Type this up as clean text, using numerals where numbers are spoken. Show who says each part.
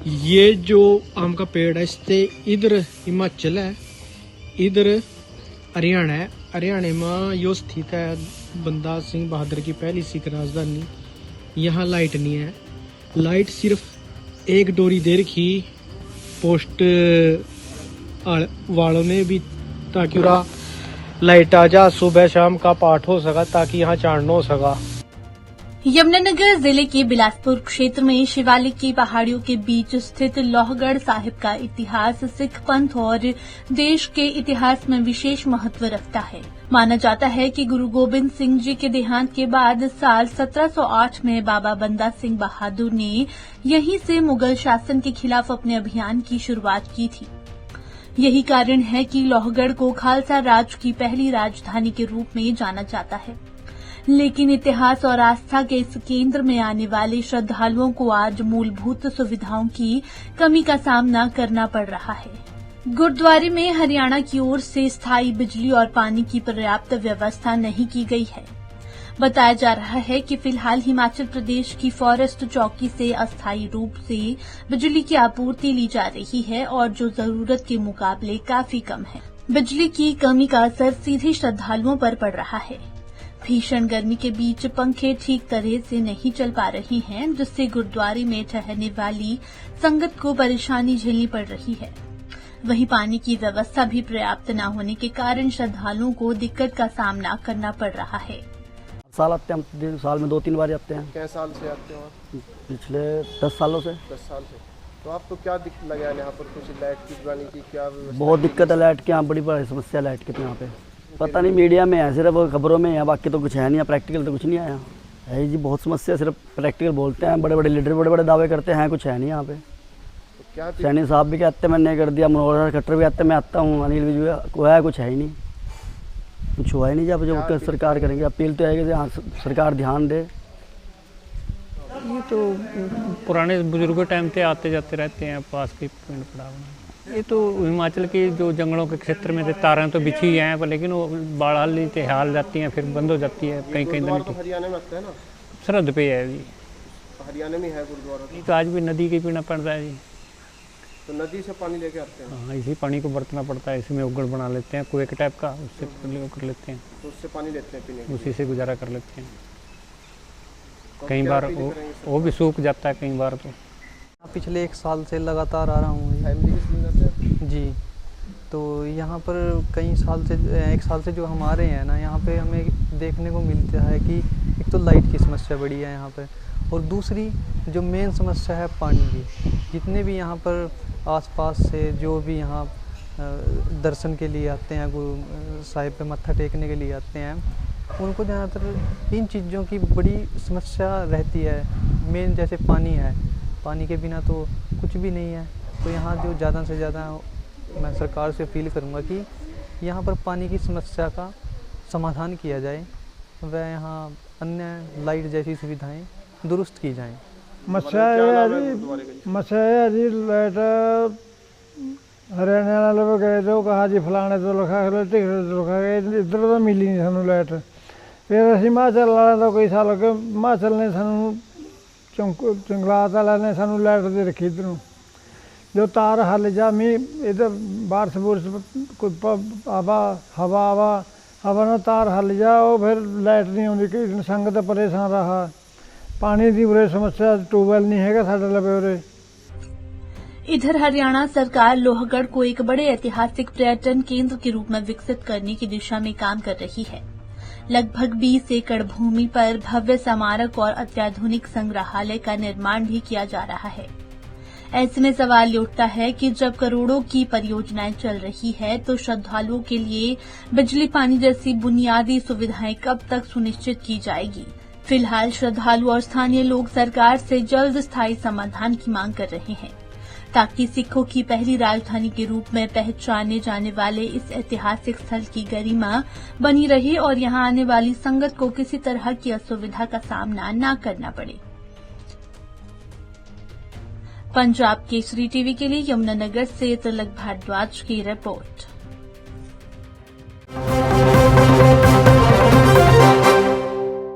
Speaker 1: ये जो आम का पेड़ है इससे इधर हिमाचल है, इधर हरियाणा है। हरियाणा में यो स्थित है बंदा सिंह बहादुर की पहली सिख राजधानी। यहाँ लाइट नहीं है, लाइट सिर्फ एक डोरी दे रखी पोस्ट वालों ने भी, ताकि लाइट आ जा, सुबह शाम का पाठ हो सका, ताकि यहाँ चांदना हो सका।
Speaker 2: यमुनानगर जिले के बिलासपुर क्षेत्र में शिवालिक की पहाड़ियों के बीच स्थित लोहगढ़ साहिब का इतिहास सिख पंथ और देश के इतिहास में विशेष महत्व रखता है। माना जाता है कि गुरु गोबिंद सिंह जी के देहांत के बाद साल 1708 में बाबा बंदा सिंह बहादुर ने यहीं से मुगल शासन के खिलाफ अपने अभियान की शुरुआत की थी। यही कारण है कि लोहगढ़ को खालसा राज की पहली राजधानी के रूप में जाना जाता है। लेकिन इतिहास और आस्था के इस केंद्र में आने वाले श्रद्धालुओं को आज मूलभूत सुविधाओं की कमी का सामना करना पड़ रहा है। गुरुद्वारे में हरियाणा की ओर से स्थायी बिजली और पानी की पर्याप्त व्यवस्था नहीं की गई है। बताया जा रहा है कि फिलहाल हिमाचल प्रदेश की फॉरेस्ट चौकी से अस्थायी रूप से बिजली की आपूर्ति ली जा रही है और जो जरूरत के मुकाबले काफी कम है। बिजली की कमी का असर सीधे श्रद्धालुओं पर पड़ रहा है। भीषण गर्मी के बीच पंखे ठीक तरह से नहीं चल पा रहे हैं, जिससे गुरुद्वारे में ठहरने वाली संगत को परेशानी झेलनी पड़ रही है। वहीं पानी की व्यवस्था भी पर्याप्त न होने के कारण श्रद्धालुओं को दिक्कत का सामना करना पड़ रहा है।
Speaker 3: साल आते हैं हम, साल में 2-3 बार आते हैं।
Speaker 4: कितने साल से आते हो आप?
Speaker 3: पिछले 10 सालों से।
Speaker 4: 10 साल से। तो आपको क्या दिक्कत लगा यहाँ पर? कुछ लाइट की पानी की क्या
Speaker 3: बहुत दिक्कत है लाइट की, यहाँ बड़ी समस्या लाइट की। यहाँ पे पता नहीं, मीडिया में है, सिर्फ खबरों में है, बाकी तो कुछ है नहीं। प्रैक्टिकल तो कुछ नहीं आया है जी। बहुत समस्या, सिर्फ प्रैक्टिकल बोलते हैं, बड़े बड़े लीडर बड़े बड़े दावे करते हैं, कुछ है नहीं यहाँ पे।
Speaker 4: तो क्या
Speaker 3: सैनी साहब भी कहते हैं मैंने कर दिया, मनोहर खट्टर भी कहते हैं मैं आता हूँ, अनिल विजय को है, कुछ है ही नहीं, कुछ हुआ ही नहीं। जब जो सरकार करेंगे, अपील तो है कि सरकार ध्यान दे।
Speaker 5: ये तो पुराने बुजुर्गों टाइम से आते जाते रहते हैं पास के पिंड पड़ाव। ये तो हिमाचल की जो जंगलों के क्षेत्र में तारें तो बिछी हैं, पर लेकिन वो बाढ़ से हाल जाती हैं, फिर बंद हो जाती है कहीं कहीं दिन।
Speaker 4: तो हरियाणा में आता है ना,
Speaker 5: सरहद पे है जी।
Speaker 4: हरियाणा में है गुरुद्वारा।
Speaker 5: तो आज भी नदी के पीना पड़ रहा है जी।
Speaker 4: तो नदी से पानी लेके आते हैं?
Speaker 5: हाँ, इसी पानी को बरतना पड़ता है, इसमें उगड़ बना लेते हैं, कुएं के टाइप का, उससे कर लेते हैं।
Speaker 4: तो उससे पानी लेते हैं पीने के?
Speaker 5: उसी से गुजारा कर लेते हैं।
Speaker 4: तो
Speaker 5: कई बार वो भी सूख जाता है कई बार। तो
Speaker 6: पिछले 1 साल से लगातार आ रहा हूँ जी। तो यहाँ पर कई साल से, 1 साल से जो हम आ रहे हैं ना, यहाँ पे हमें देखने को मिलता है कि एक तो लाइट की समस्या बड़ी है यहाँ पे, और दूसरी जो मेन समस्या है पानी की। जितने भी यहाँ पर आसपास से जो भी यहाँ दर्शन के लिए आते हैं, गुरु साहिब पे मत्था टेकने के लिए आते हैं, उनको ज़्यादातर इन चीज़ों की बड़ी समस्या रहती है। मेन जैसे पानी है, पानी के बिना तो कुछ भी नहीं है। तो यहाँ जो ज़्यादा से ज़्यादा मैं सरकार से अपील करूँगा कि यहाँ पर पानी की समस्या का समाधान किया जाए, व यहाँ अन्य लाइट जैसी सुविधाएं दुरुस्त की जाएं।
Speaker 7: मसला है जी लाइट हरियाणा वाले गए थे, कहा जी फलाने तो लिखा टिकट तो लिखा गया, इधर तो मिली नहीं सानू लाइट। फिर असीं हिमाचल वाले तो कई साल हो गए, हिमाचल ने सानू जंगलात वाले ने सानू लाइट दे रखी इधरों। जो तार हल जा मी इधर बारिश बुरिश कोई हवा ना तार हल जा, वो फिर लाइट नहीं आती, कि संगत परेशान रहा। पानी की उरे समस्या, ट्यूबवैल नहीं है साडे लगे उरे।
Speaker 2: इधर हरियाणा सरकार लोहगढ़ को एक बड़े ऐतिहासिक पर्यटन केंद्र के रूप में विकसित करने की दिशा में काम कर रही है। लगभग 20 एकड़ भूमि पर भव्य स्मारक और अत्याधुनिक संग्रहालय का निर्माण भी किया जा रहा है। ऐसे में सवाल ये उठता है कि जब करोड़ों की परियोजनाएं चल रही है, तो श्रद्धालुओं के लिए बिजली पानी जैसी बुनियादी सुविधाएं कब तक सुनिश्चित की जाएगी। फिलहाल श्रद्धालु और स्थानीय लोग सरकार से जल्द स्थायी समाधान की मांग कर रहे हैं, ताकि सिखों की पहली राजधानी के रूप में पहचाने जाने वाले इस ऐतिहासिक स्थल की गरिमा बनी रहे और यहां आने वाली संगत को किसी तरह की असुविधा का सामना न करना पड़े। पंजाब केसरी टीवी के लिए यमुनानगर से तिलक भारद्वाज की रिपोर्ट।